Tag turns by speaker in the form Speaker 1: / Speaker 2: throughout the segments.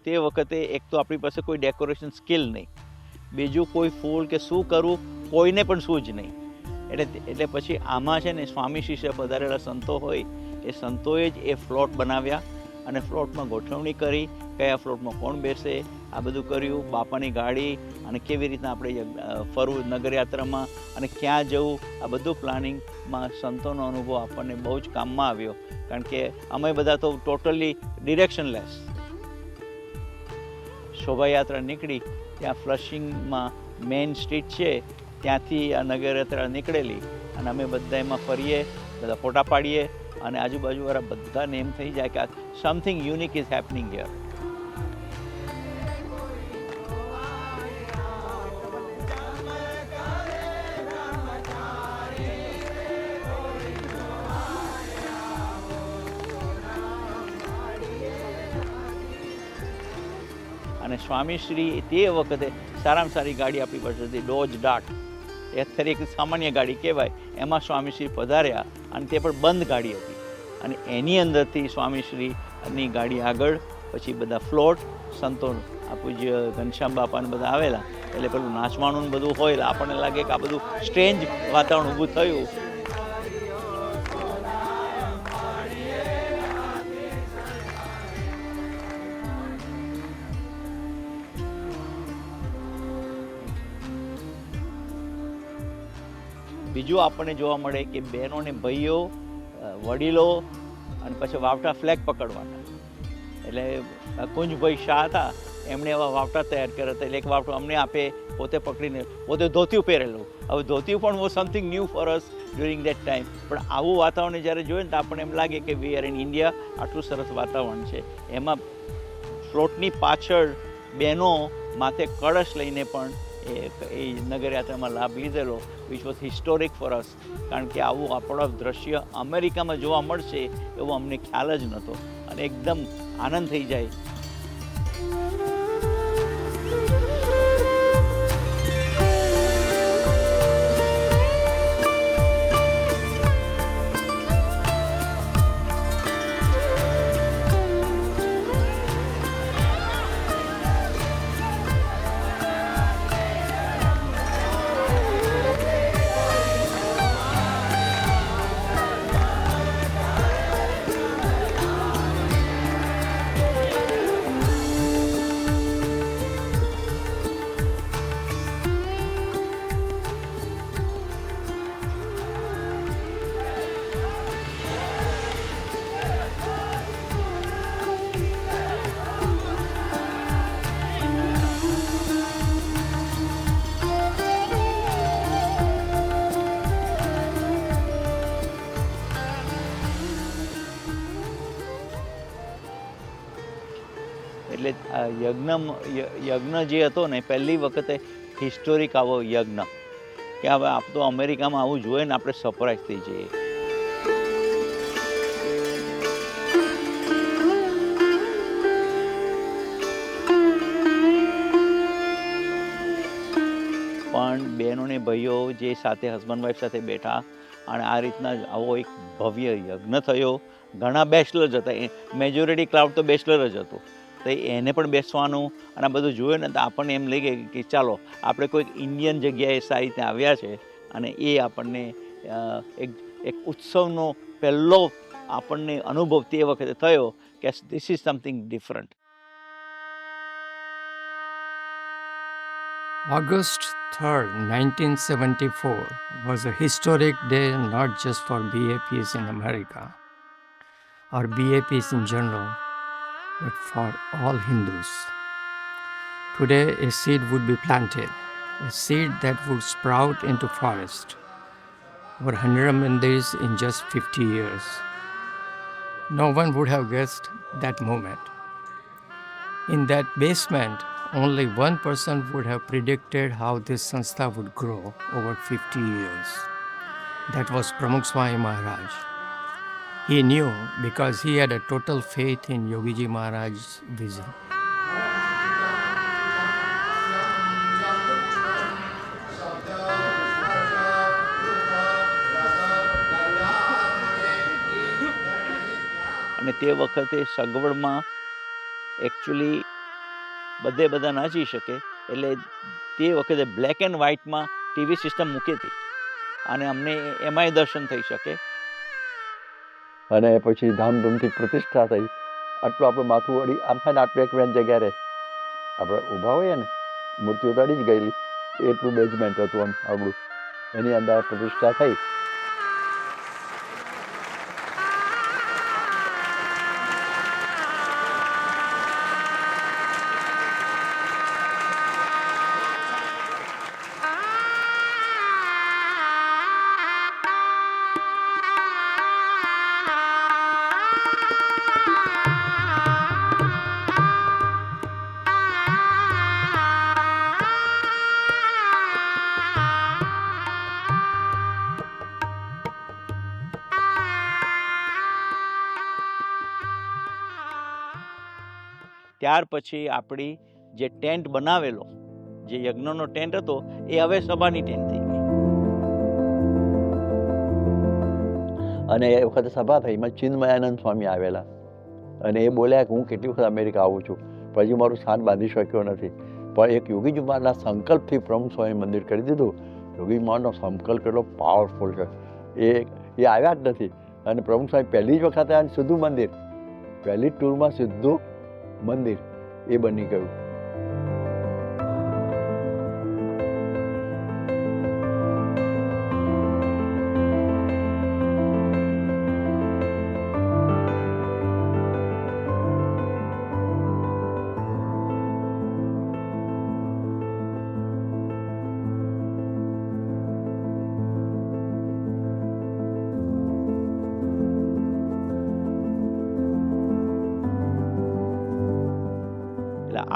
Speaker 1: તે વખતે એક તો આપણી પાસે કોઈ ડેકોરેશન સ્કિલ નહીં, બીજું કોઈ ફૂલ કે શું કરવું કોઈને પણ શું જ નહીં. એટલે પછી આમાં છે ને સ્વામી શિષ્ય પધારેલા સંતો હોય એ સંતોએ જ એ ફ્લોટ બનાવ્યા અને ફ્લોટમાં ગોઠવણી કરી, કયા ફ્લોટમાં કોણ બેસે આ બધું કર્યું, બાપાની ગાડી અને કેવી રીતના આપણે ફરવું નગરયાત્રામાં અને ક્યાં જવું, આ બધું પ્લાનિંગમાં સંતોનો અનુભવ આપણને બહુ જ કામમાં આવ્યો. કારણ કે અમે બધા તો ટોટલી ડિરેક્શનલેસ. શોભાયાત્રા નીકળી ત્યાં ફ્લશિંગમાં મેઇન સ્ટ્રીટ છે ત્યાંથી આ નગરયાત્રા નીકળેલી અને અમે બધા એમાં ફરીએ, બધા ફોટા પાડીએ અને આજુબાજુવાળા બધાને એમ થઈ જાય કે something unique is happening here. અને સ્વામીશ્રી તે વખતે સારામાં સારી ગાડી આપણી પાસે હતી, ડોજ ડાર્ટ. એ અત્યારે એક સામાન્ય ગાડી કહેવાય, એમાં સ્વામીશ્રી પધાર્યા અને તે પણ બંધ ગાડી હતી અને એની અંદરથી સ્વામીશ્રીની ગાડી આગળ પછી બધા ફ્લોટ સંતો, આ પૂજ્ય ઘનશ્યામ બાપાને બધા આવેલા, એટલે પેલું નાચવાનું ને બધું હોય એટલે આપણને લાગે કે આ બધું સ્ટ્રેન્જ વાતાવરણ ઊભું થયું. બીજું આપણને જોવા મળે કે બહેનો ને ભાઈઓ, વડીલો અને પછી વાવટા ફ્લેગ પકડવાના. એટલે કુંજભાઈ શાહ હતા, એમણે એવા વાવટા તૈયાર કર્યા હતા. એટલે એક વાવટો અમને આપે, પોતે પકડીને, પોતે ધોતિયું પહેરેલું. હવે ધોતિયું પણ was something new for us during that time. પણ આવું વાતાવરણ જ્યારે જોઈએ ને તો આપણને એમ લાગે કે વી આર ઇન ઇન્ડિયા, આટલું સરસ વાતાવરણ છે. એમાં ફ્લોટની પાછળ બહેનો માથે કળશ લઈને પણ એ નગરયાત્રામાં લાભ લીધેલો, which was historic for us. કારણ કે આવું આપણો દ્રશ્ય અમેરિકામાં જોવા મળશે એવો અમને ખ્યાલ જ નહોતો અને એકદમ આનંદ થઈ જાય. એટલે યજ્ઞ જે હતો ને પહેલી વખતે હિસ્ટોરિક આવો યજ્ઞ કે હવે આપ તો અમેરિકામાં આવું જોઈએ ને આપણે સરપ્રાઈઝ થઈ જઈએ. પણ બહેનો ને ભાઈઓ જે સાથે હસબન્ડ વાઈફ સાથે બેઠા અને આ રીતના આવો એક ભવ્ય યજ્ઞ થયો. ઘણા બેચલર જ હતા, મેજોરિટી ક્રાઉડ તો બેચલર જ હતું. તો એને પણ બેસવાનું અને આ બધું જોયું ને તો આપણને એમ લાગે કે ચાલો આપણે કોઈક ઇન્ડિયન જગ્યાએ સારી રીતે આવ્યા છે અને એ આપણને એક ઉત્સવનો પહેલો આપણને અનુભવ તે વખતે થયો કે this is something different.
Speaker 2: August 3rd, 1974 was a historic day not just for BAPs in America or BAPs in general, but for all Hindus. Today, a seed would be planted, a seed that would sprout into forest. Over 100 mandirs in just 50 years. No one would have guessed that moment. In that basement, only one person would have predicted how this sanstha would grow over 50 years. That was Pramukh Swami Maharaj. He knew because he had a total faith in Yogiji Maharaj's vision.
Speaker 1: અને તે વખતે સગવડમાં actually બધે બધા નાચી શકે. એટલે તે વખતે black and વ્હાઇટમાં TV system મૂકી હતી અને અમને એમાંય દર્શન થઈ શકે.
Speaker 3: અને પછી ધામધૂમથી પ્રતિષ્ઠા થઈ. આટલું આપણું માથું વળી આમ થાય ને આટલું એક વેન જગ્યા રહે, આપણે ઊભા હોઈએ ને મૂર્તિઓ તો અડી જ ગયેલી, એટલું બેઝમેન્ટ હતું આમ આપણું, એની અંદર પ્રતિષ્ઠા થઈ.
Speaker 1: ત્યાર પછી આપણી જે ટેન્ટ બનાવેલો, જે યજ્ઞનો ટેન્ટ હતો, એ હવે સભાની ટેન્ટ થઈ ગઈ.
Speaker 3: અને એ વખતે સભા થઈ, એમાં ચિન્મયાનંદ સ્વામી આવેલા અને એ બોલ્યા કે હું કેટલી વખત અમેરિકા આવું છું પણ હજી મારું સ્થાન બાંધી શક્યો નથી. પણ એક યોગીજીમાના સંકલ્પથી પ્રમુખ સ્વામી મંદિર કરી દીધું. યોગીજીમાનો સંકલ્પ કેટલો પાવરફુલ છે, એ આવ્યા જ નથી. અને પ્રમુખ સ્વામી પહેલી જ વખતે આ સીધું મંદિર, પહેલી જ ટૂરમાં સીધું મંદિર એ બની ગયું.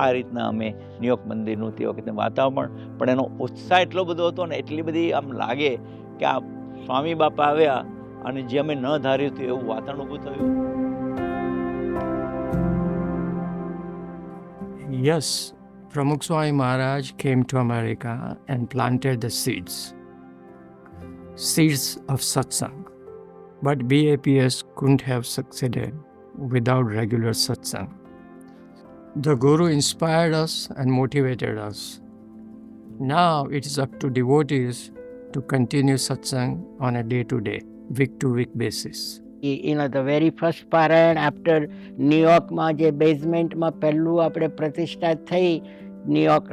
Speaker 1: આ રીતના અમે ન્યુયોર્ક મંદિરનું તે વખતે વાતાવરણ, પણ એનો ઉત્સાહ એટલો બધો હતો ને, એટલી બધી આમ લાગે કે આ સ્વામી બાપા આવ્યા અને જે અમે ન ધાર્યું હતું એવું વાતાવરણ ઊભું થયું.
Speaker 2: Yes, Pramukh Swami Maharaj came to America and planted the seeds of satsang. But BAPS couldn't have succeeded without regular satsang. The Guru inspired us and motivated us. Now it is up to devotees to continue satsang on a day-to-day, week-to-week basis.
Speaker 4: The very first parayan after New York માં જે બેઝમેન્ટમાં પહેલું આપણે પ્રતિષ્ઠા થઈ New York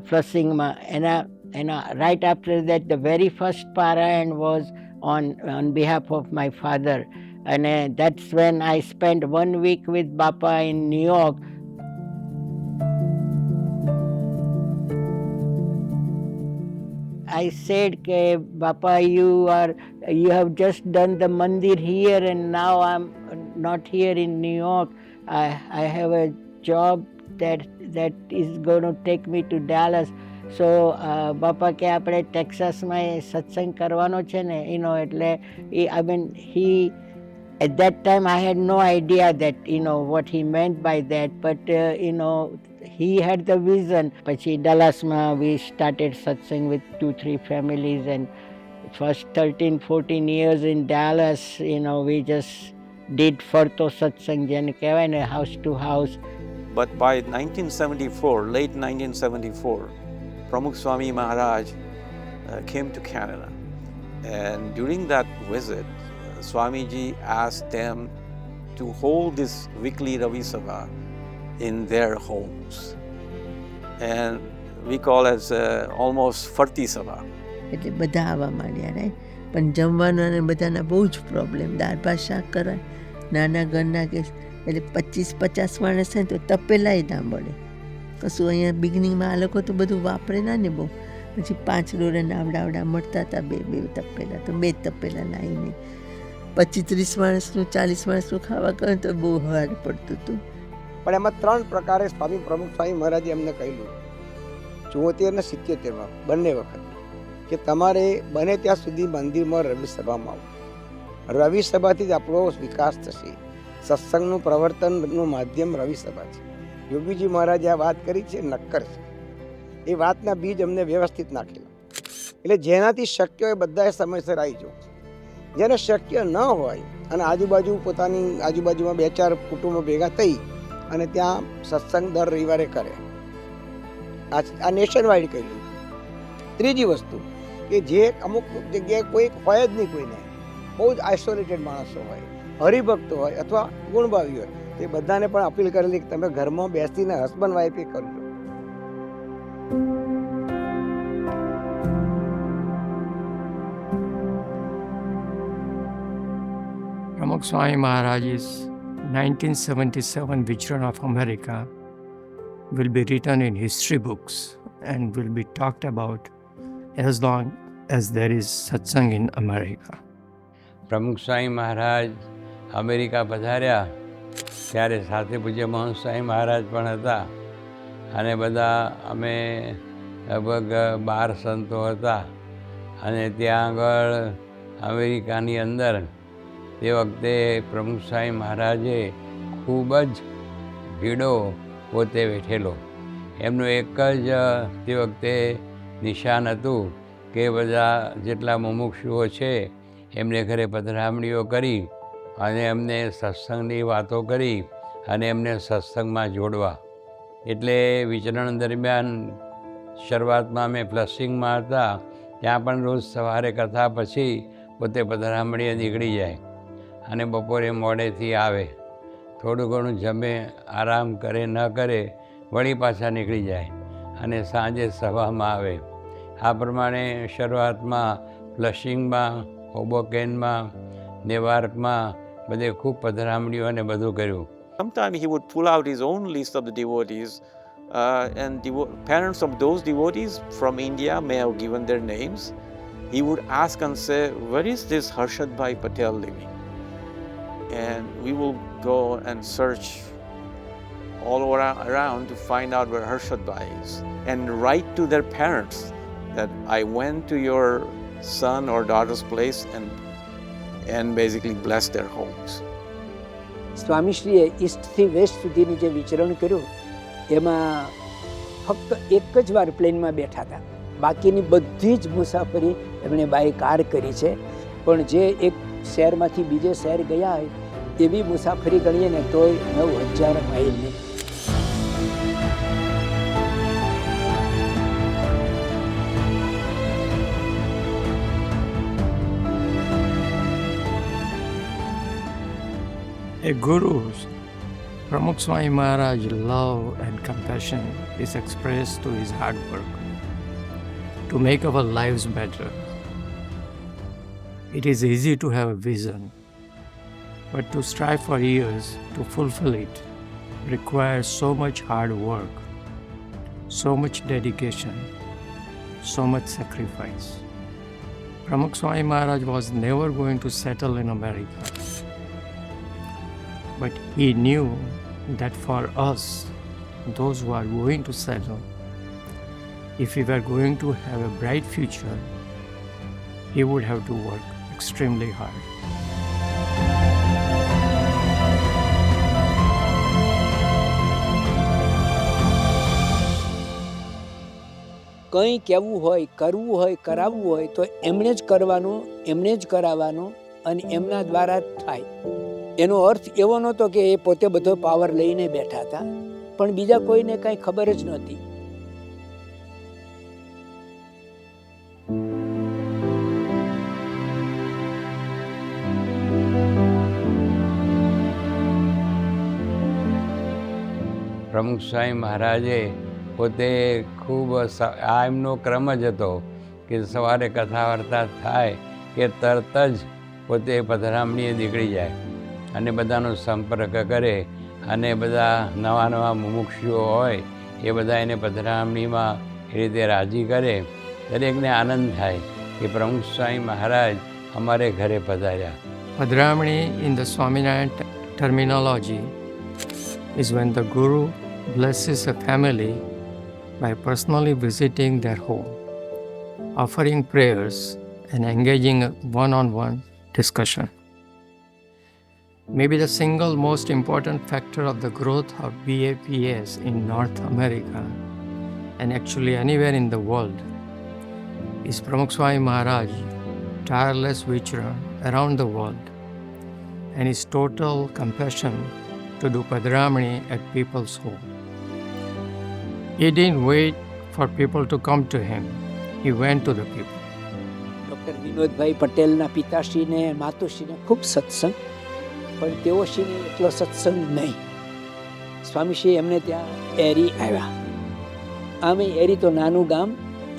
Speaker 4: ફ્લસિંગમાં, એના right after that the very first parayan was on behalf of my father, and that's when I spent 1 week with Bapa in New York. I said, Bapa, you have just done the mandir here and now I'm not here in New York. I have a job that is going to take me to Dallas. So Bapa કે આપણે ટેક્સાસમાં સત્સંગ કરવાનો છે ને, એટલે I mean, at that time I had no idea that what he meant by that, but he had the vision. Pachi Dallasma we started satsang with 2-3 families, and first 13-14 years in Dallas, we just did farto satsang, jene kehvay ne, house to house.
Speaker 5: But by 1974, late 1974, Pramukh Swami Maharaj came to Canada, and during that visit, Swamiji asked them to hold this weekly Ravi Sabha in their homes, and we call it almost Farti Sabha.
Speaker 6: એટલે બધા આવવા માંડ્યા ને, પણ જમવાનો અને બધાના બહુ જ પ્રોબ્લેમ, દાળ ભાત શાક કરાય, નાના ઘરના કે એટલે 25-50 માણસ થાય તો તપેલાય ના મળે કશું. અહીંયા બિગનિંગમાં આ લોકો તો બધું વાપરે ના ને બહુ, પછી 5 ડોલરના આવડા મળતા હતા, 2 તપેલા, તો 2 તપેલા લાવીને 25-30 માણસનું 40 માણસનું ખાવા કરે તો બહુ હાર્ડ પડતું હતું.
Speaker 7: પણ એમાં 3 પ્રકારે સ્વામી પ્રમુખ સ્વામી મહારાજે અમને કહ્યું 74 ને 77 બંને વખત કે તમારે બને ત્યાં સુધી મંદિરમાં રવિ સભામાં આવો. રવિ સભાથી જ આપણો વિકાસ થશે. સત્સંગનું પ્રવર્તનનું માધ્યમ રવિ સભા છે. યોગીજી મહારાજે આ વાત કરી છે, નક્કર છે. એ વાતના બીજ અમને વ્યવસ્થિત નાખેલા. એટલે જેનાથી શક્ય હોય બધાએ સમયસર આવી જવું. જેને શક્ય ન હોય અને આજુબાજુમાં 2-4 કુટુંબો ભેગા થઈ અને ત્યાં સત્સંગ દર રવિવારે કરે, આ નેશન વાઇડ કહેલું. ત્રીજી વસ્તુ કે જે અમુક જગ્યાએ કોઈ હોય જ નહીં, કોઈને બહુ જ આઇસોલેટેડ માણસો હોય, હરિભક્તો હોય અથવા ગુણભાવી હોય, તે બધાને પણ અપીલ કરેલી કે તમે ઘરમાં બેસીને હસબન્ડ વાઈફે કરજો.
Speaker 2: Pramukh Swami Maharaj's 1977 Vichran of America will be written in history books and will be talked about as long as there is satsang in America.
Speaker 8: પ્રમુખ સ્વામી મહારાજ અમેરિકા પધાર્યા ત્યારે સાથે પૂજ્ય મહંત સ્વામી મહારાજ પણ હતા અને બધા અમે લગભગ 12 સંતો હતા અને ત્યાં આગળ અમેરિકાની અંદર તે વખતે પ્રમુખ સ્વામી મહારાજે ખૂબ જ ભીડો પોતે બેઠેલો. એમનું એક જ તે વખતે નિશાન હતું કે બધા જેટલા મુમુક્ષુઓ છે એમને ઘરે પધરામણીઓ કરી અને એમને સત્સંગની વાતો કરી અને એમને સત્સંગમાં જોડવા. એટલે વિચરણ દરમિયાન શરૂઆતમાં અમે ફ્લશિંગમાં હતા, ત્યાં પણ રોજ સવારે કથા પછી પોતે પધરામણીએ નીકળી જાય અને બપોરે મોડેથી આવે, થોડું ઘણું જમે, આરામ કરે ન કરે, વળી પાછા નીકળી જાય અને સાંજે સભામાં આવે. આ પ્રમાણે શરૂઆતમાં ફ્લશિંગમાં, હોબોકેનમાં, નેવાર્કમાં બધે ખૂબ પધરામણીઓ અને બધું કર્યું.
Speaker 5: Sometimes he would pull out his own list of the devotees, and parents of those devotees from India may have given their names. He would ask and say, "Where is this Harshad Bhai Patel living?" And we will go and search all around to find out where Harshad Bhai is and write to their parents that I went to your son or daughter's place and basically bless their homes.
Speaker 9: સ્વામીશ્રીએ ઈસ્ટથી west સુધીની જે વિચરણ કર્યું એમાં ફક્ત એક જ વાર પ્લેનમાં બેઠા હતા, બાકીની બધી જ મુસાફરી એમણે બાય કાર કરી છે. પણ જે એક શહેરમાંથી બીજે શહેર ગયા હોય એવી મુસાફરી ગણીએ ને તોય 9,000 માઇલની.
Speaker 2: A guru's, Pramukh Swami Maharaj's love and compassion is expressed to his hard work to make our lives better. It is easy to have a vision, but to strive for years to fulfill it requires so much hard work, so much dedication, so much sacrifice. Pramukh Swami Maharaj was never going to settle in America. But he knew that for us, those who are going to settle, if we were going to have a bright future, he would have to work extremely hard.
Speaker 9: કંઈ કહેવું હોય, કરવું હોય, કરાવવું હોય તો એમણે જ કરવાનું, એમણે જ કરાવવાનું અને એમના દ્વારા જ થાય. એનો અર્થ એવો નહોતો કે એ પોતે બધો પાવર લઈને બેઠા હતા, પણ બીજા કોઈને કાંઈ ખબર જ નહોતી.
Speaker 8: પ્રમુખ સ્વામી મહારાજે પોતે ખૂબ આ એમનો ક્રમ જ હતો કે સવારે કથા વાર્તા થાય કે તરત જ પોતે પધરામણીએ નીકળી જાય અને બધાનો સંપર્ક કરે અને બધા નવા નવા મુમુક્ષુઓ હોય એ બધા એને પધરામણીમાં એ રીતે રાજી કરે. દરેકને આનંદ થાય કે પ્રમુખ સ્વામી મહારાજ અમારે ઘરે પધાર્યા.
Speaker 2: Padramani in the Swaminarayan terminology is when the Guru blesses a family by personally visiting their home, offering prayers and engaging in one-on-one discussion. Maybe the single most important factor of the growth of BAPS in North America and actually anywhere in the world is Pramukh Swami Maharaj tireless vichara around the world and his total compassion to do Padramani at people's home. He didn't wait for people to come to him. He went to the people.
Speaker 9: Doctor Vinodbhai પટેલના પિતાશ્રીને માતુશ્રીને ખૂબ સત્સંગ, પણ તેઓશ્રીને એટલો સત્સંગ નહીં. સ્વામીશ્રી એમને ત્યાં એરી આવ્યા. આમે એરી તો નાનું ગામ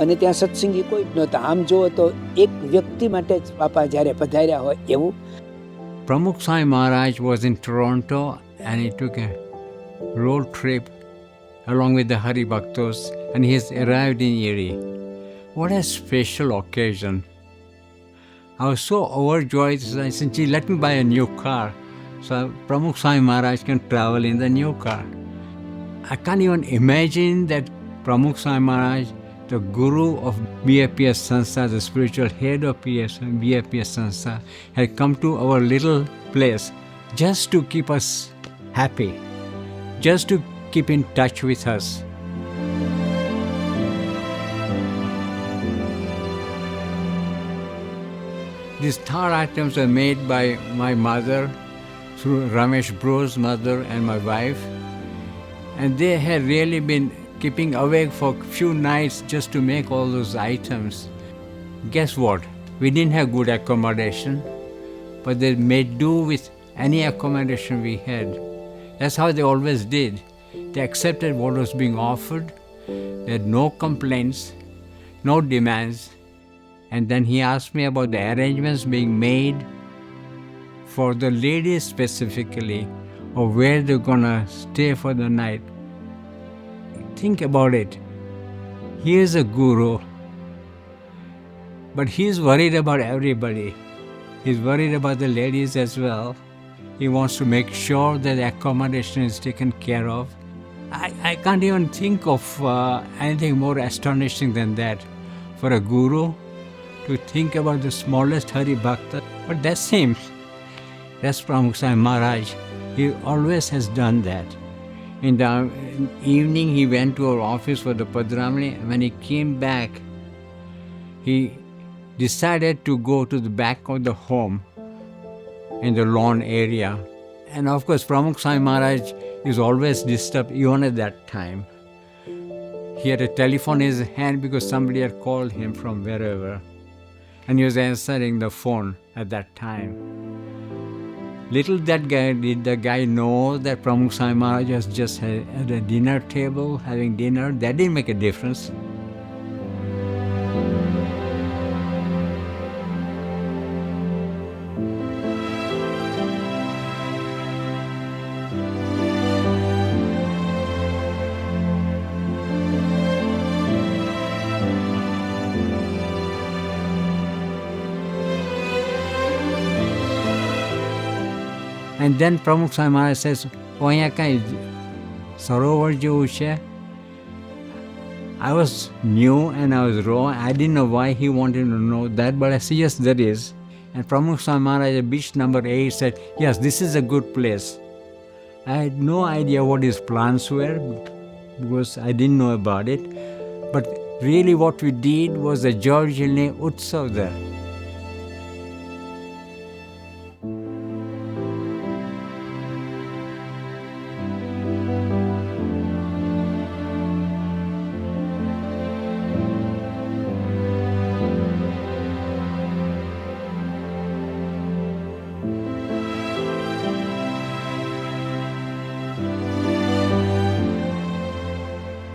Speaker 9: અને ત્યાં સત્સંગી કોઈ જ નહોતા. આમ જુઓ તો એક વ્યક્તિ માટે જ બાપા જ્યારે પધાર્યા હોય એવું.
Speaker 8: Pramukh Sai Maharaj was in Toronto and he took a road trip along with the Hari Bhaktos and he has arrived in Erie. What a special occasion. I was so overjoyed. I said, gee, let me buy a new car so Pramukh Sai Maharaj can travel in the new car. I can't even imagine that Pramukh Sai Maharaj, the guru of BAPS Sanstha, the spiritual head of BAPS Sanstha, had come to our little place just to keep us happy, just to keep in touch with us. These third items were made by my mother, through Ramesh Bro's mother and my wife, and they had really been keeping awake for a few nights just to make all those items. Guess what? We didn't have good accommodation, but they made do with any accommodation we had. That's how they always did. They accepted what was being offered. They had no complaints, no demands. And then he asked me about the arrangements being made for the ladies specifically, or where they're gonna stay for the night. Think about it. He is a guru, but he's worried about everybody. He's worried about the ladies as well. He wants to make sure that the accommodation is taken care of. I can't even think of anything more astonishing than that for a guru to think about the smallest Hari Bhakta. But that's him. That's Pramukh Sai Maharaj. He always has done that. In the evening, he went to our office for the Padramani. When he came back, he decided to go to the back of the home in the lawn area. And of course, Pramukh Sai Maharaj is always disturbed even at that time. He had a telephone in his hand because somebody had called him from wherever. And he was answering the phone at that time. Little did the guy know that Pramukh Sai Maharaj was just at a dinner table having dinner. That didn't make a difference. And then Pramukh Sai Maharaj says, "Oh, અહીંયા કાંઈ સરોવર જેવું છે." I was new and I was raw. I didn't know why he wanted to know that, but I said, yes, there is. And Pramukh Sai Maharaj at beach number 8 said, yes, this is a good place. I had no idea what his plans were because I didn't know about it. But really what we did was the Georgian Utsav there.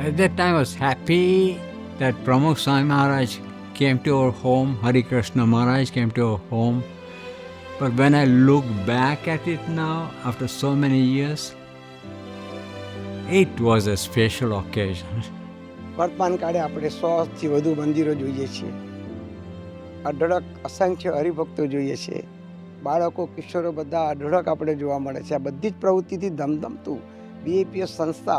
Speaker 8: At that time, I was happy that Pramukh Sai Maharaj came to our home, Hari Krishna Maharaj came to our home. But when I look back at it now, after so many years, it was a special occasion.
Speaker 7: વર્તમાન કાળે આપણે 100થી વધુ મંદિરો જોઈએ છીએ, અઢળક અસંખ્ય હરિભક્તો જોઈએ છીએ, બાળકો કિશોરો બધા અઢળક આપણે જોવા મળે છે. આ બધી જ પ્રવૃત્તિથી ધમધમતું બીએપીએસ સંસ્થા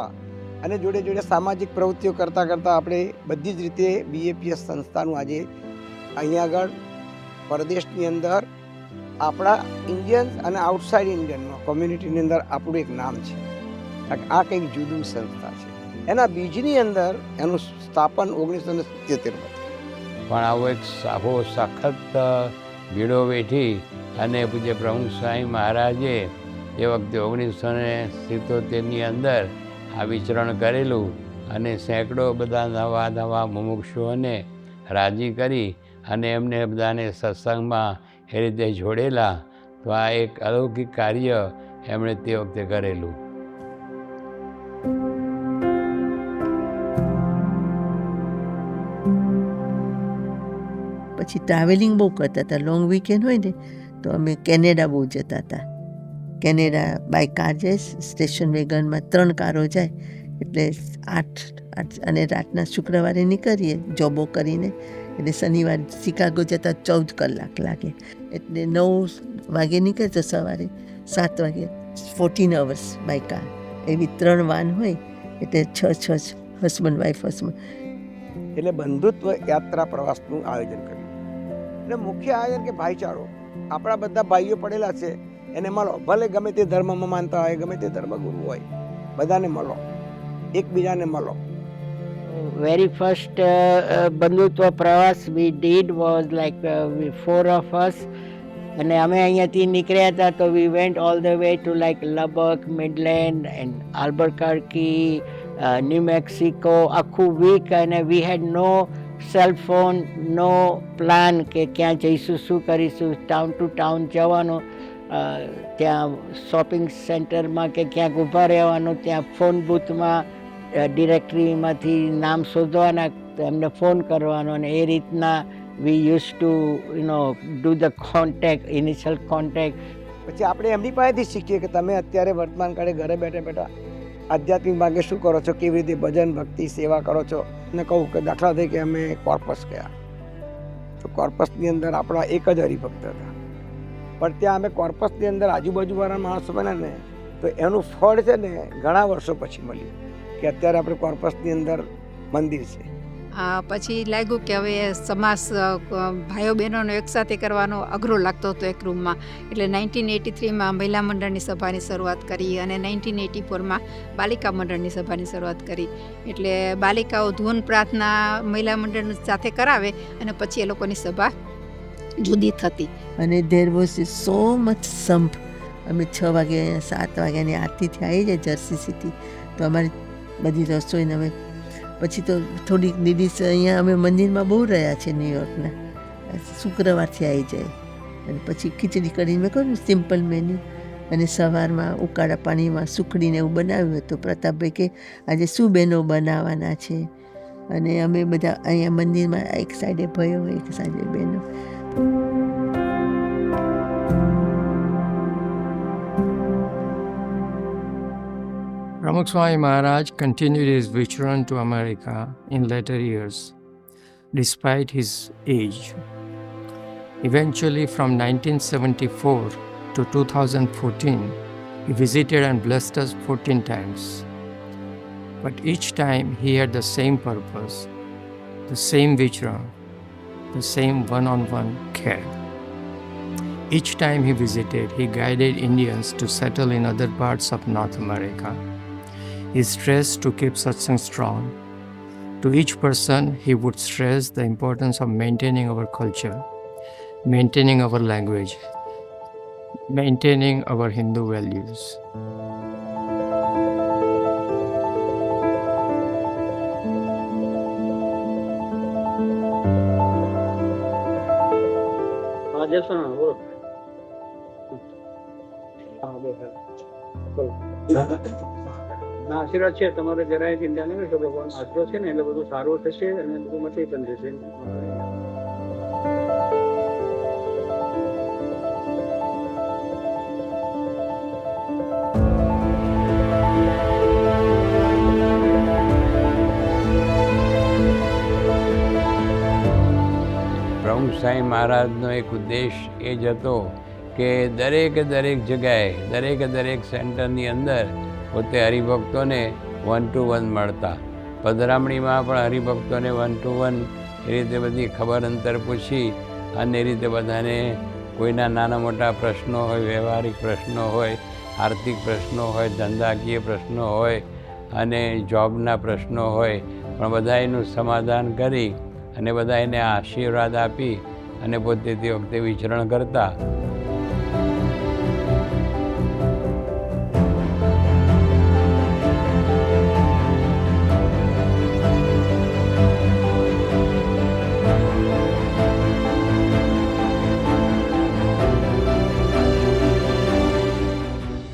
Speaker 7: અને જોડે જોડે સામાજિક પ્રવૃત્તિઓ કરતાં કરતાં આપણે બધી જ રીતે બીએપીએસ સંસ્થાનું આજે અહીંયા આગળ પરદેશની અંદર આપણા ઇન્ડિયન્સ અને આઉટસાઇડ ઇન્ડિયનમાં કોમ્યુનિટીની અંદર આપણું એક નામ છે. આ કંઈક જુદું સંસ્થા છે. એના બીજની અંદર એનું સ્થાપન 1977માં.
Speaker 8: પણ આવો એક સાહો સખત ભીડો વેઠી અને પૂજ્ય પ્રમુખ સ્વામી મહારાજે એ વખતે 1977ની અંદર આ વિચરણ કરેલું અને સેંકડો બધા નવા નવા મુમુક્ષુઓને રાજી કરી અને એમને બધાને સત્સંગમાં એ રીતે જોડેલા. તો આ એક અલૌકિક કાર્ય એમણે તે વખતે કરેલું.
Speaker 6: પછી ટ્રાવેલિંગ બહુ કરતા હતા. લોંગ વીકેન્ડ હોય ને તો અમે કેનેડા બહુ જતા હતા. કેનેડા બાય કાર જાય, સ્ટેશન વેગનમાં 3 કારો જાય, એટલે 8 અને રાતના શુક્રવારે નીકળીએ જોબો કરીને, એટલે શનિવારે શિકાગો જતા 14 કલાક લાગે. એટલે 9 વાગે નીકળે તો સવારે 7 વાગે 14 hours બાય કાર. એવી 3 વાન હોય, એટલે 6 હસબન્ડ વાઈફ
Speaker 7: એટલે બંધુત્વ યાત્રા પ્રવાસનું આયોજન કર્યું. એટલે મુખ્ય આયોજન કે ભાઈચારો. આપણા બધા ભાઈઓ પડેલા છે, એને મળો. ભલે ગમે તે ધર્મમાં માનતા હોય, ગમે તે ધર્મગુરુ હોય, બધાને મળો, એકબીજાને મળો.
Speaker 4: Very first બંધુત્વ પ્રવાસ we did was like 4 of us, અને અમે અહીંયાથી નીકળ્યા હતા તો we went all the way to like Lubbock, Midland and Albuquerque, New Mexico, આખું વીક. અને we had no cell phone, no plan કે ક્યાં જઈશું, શું કરીશું. ટાઉન ટુ ટાઉન જવાનું, ત્યાં શોપિંગ સેન્ટરમાં કે ક્યાંક ઊભા રહેવાનું, ત્યાં ફોન બૂથમાં ડિરેક્ટરીમાંથી નામ શોધવાના, તો એમને ફોન કરવાનો, અને એ રીતના we used to do the contact, initial contact.
Speaker 7: પછી આપણે એમની પાસેથી શીખીએ કે તમે અત્યારે વર્તમાન કાળે ઘરે બેઠા બેઠા આધ્યાત્મિક માર્ગે શું કરો છો, કેવી રીતે ભજન ભક્તિ સેવા કરો છો. અને કહું કે દાખલા તરીકે અમે કોર્પસ ગયા, તો કોર્પસની અંદર આપણા એક જ હરિભક્ત હતા, પણ ત્યાં અમે કોર્પસની અંદર આજુબાજુવાળા માણસો બન્યા ને, તો એનું ફળ છે ને ઘણા વર્ષો પછી મળ્યું કે અત્યારે આપણે કોર્પસની અંદર મંદિર છે.
Speaker 10: પછી લાગ્યું કે હવે સમાસ ભાઈઓ બહેનોનો એકસાથે કરવાનો અઘરો લાગતો હતો એક રૂમમાં. એટલે 1983માં મહિલા મંડળની સભાની શરૂઆત કરી, અને 1984માં બાલિકા મંડળની સભાની શરૂઆત કરી. એટલે બાલિકાઓ ધૂન પ્રાર્થના મહિલા મંડળ સાથે કરાવે, અને પછી એ લોકોની સભા જુદી થતી.
Speaker 6: અને દેર વોઝ સો મચ સંપ. અમે 6 વાગે 7 વાગ્યાની આરતીથી આવી જાય જર્સી સિટી, તો અમારી બધી રસોઈને અમે પછી તો થોડીક લેડીઝ અહીંયા અમે મંદિરમાં બહુ રહ્યા છે ન્યુયોર્કના, શુક્રવારથી આવી જાય. અને પછી ખીચડી કઢી મેં કહ્યું સિમ્પલ મેન્યુ. અને સવારમાં ઉકાળા પાણીમાં સુખડીને એવું બનાવ્યું હતું. પ્રતાપભાઈ કે આજે શું બહેનો બનાવવાના છે, અને અમે બધા અહીંયા મંદિરમાં એક સાઈડે ભાઈઓ, એક સાઈડે બહેનો.
Speaker 2: Pramukh Swami Maharaj continued his vicharan to America in later years, despite his age. Eventually, from 1974 to 2014, he visited and blessed us 14 times. But each time he had the same purpose, the same vicharan, the same one-on-one care. Each time he visited, he guided Indians to settle in other parts of North America. He stressed to keep satsang strong. To each person, he would stress the importance of maintaining our culture, maintaining our language, maintaining our Hindu values.
Speaker 9: આશીર્વાદ છે તમારે, જરાય ચિંતા નહીં કરશો. ભગવાન આશરો છે ને એટલે બધું સારું થશે, અને બધું મટી પણ જશે.
Speaker 8: પ્રમુખ સ્વામી મહારાજનો એક ઉદ્દેશ એ જ હતો કે દરેક જગ્યાએ દરેક સેન્ટરની અંદર પોતે હરિભક્તોને 1 to 1 મળતા. પધરામણીમાં પણ હરિભક્તોને 1 to 1 એ રીતે બધી ખબર અંતર પૂછી, અને એ રીતે બધાને કોઈના નાના મોટા પ્રશ્નો હોય, વ્યવહારિક પ્રશ્નો હોય, આર્થિક પ્રશ્નો હોય, ધંધાકીય પ્રશ્નો હોય, અને જોબના પ્રશ્નો હોય, પણ બધા એનું સમાધાન કરી અને બધા એને આશીર્વાદ આપી અને પોતે તે વખતે વિચરણ કરતા.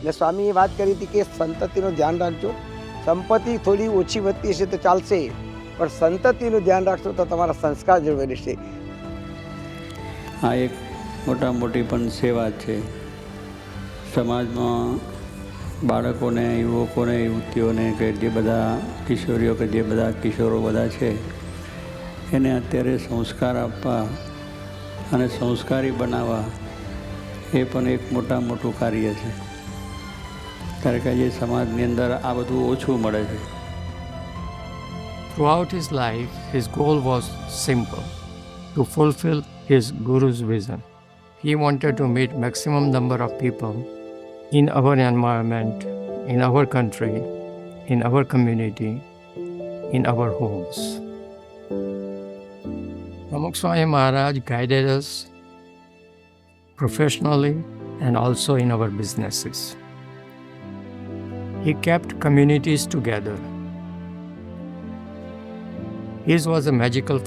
Speaker 7: ને સ્વામીએ વાત કરી હતી કે સંતતિનું ધ્યાન રાખજો, સંપત્તિ થોડી ઓછી વધતી હશે તો ચાલશે, પણ સંતતિનું ધ્યાન રાખશો તો તમારા સંસ્કાર જળવાઈ રહેશે.
Speaker 11: આ એક મોટી પણ સેવા છે. સમાજમાં બાળકોને, યુવકોને, યુવતીઓને કે જે બધા કિશોરીઓ કે જે બધા કિશોરો બધા છે એને અત્યારે સંસ્કાર આપવા અને સંસ્કારી બનાવવા એ પણ એક મોટું કાર્ય છે. ત્યારે કે જે સમાજની અંદર આ બધું ઓછું મળે છે.
Speaker 2: Throughout his life, his goal was simple: to fulfill his guru's vision. He wanted to meet maximum number of people in our environment, in our country, in our community, in our homes. Pramukh Swami Maharaj guided us professionally and also in our businesses. He kept communities together. His was a magical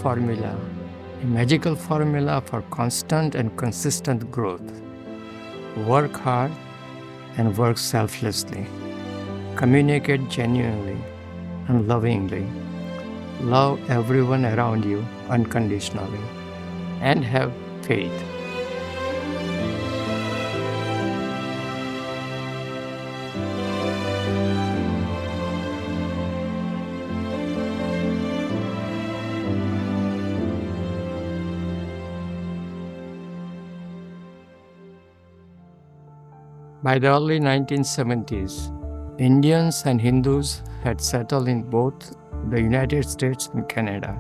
Speaker 2: formula for constant and consistent growth. Work hard and work selflessly. Communicate genuinely and lovingly. Love everyone around you unconditionally. And have faith. By the early 1970s, Indians and Hindus had settled in both the United States and Canada.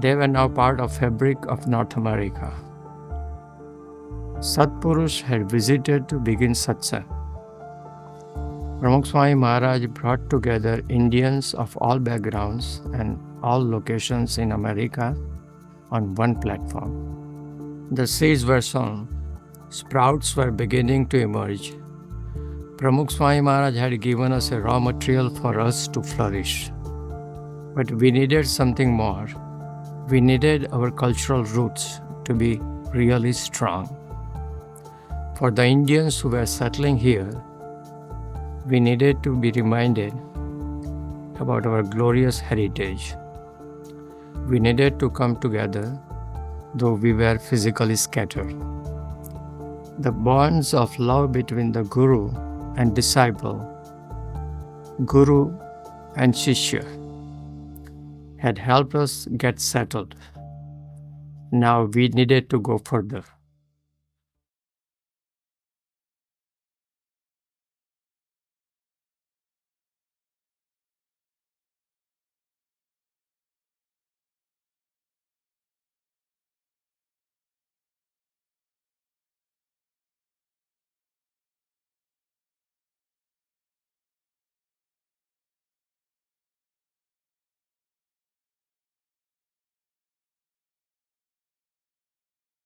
Speaker 2: They were now part of fabric of North America. Satpurush had visited to begin satsang. Pramukh Swami Maharaj brought together Indians of all backgrounds and all locations in America on one platform. The seeds were sown. Sprouts were beginning to emerge. Pramukh Swami Maharaj had given us a raw material for us to flourish. But we needed something more. We needed our cultural roots to be really strong. For the Indians who were settling here, we needed to be reminded about our glorious heritage. We needed to come together, though we were physically scattered. The bonds of love between the Guru and disciple, Guru and Shishya, had helped us get settled. Now we needed to go further.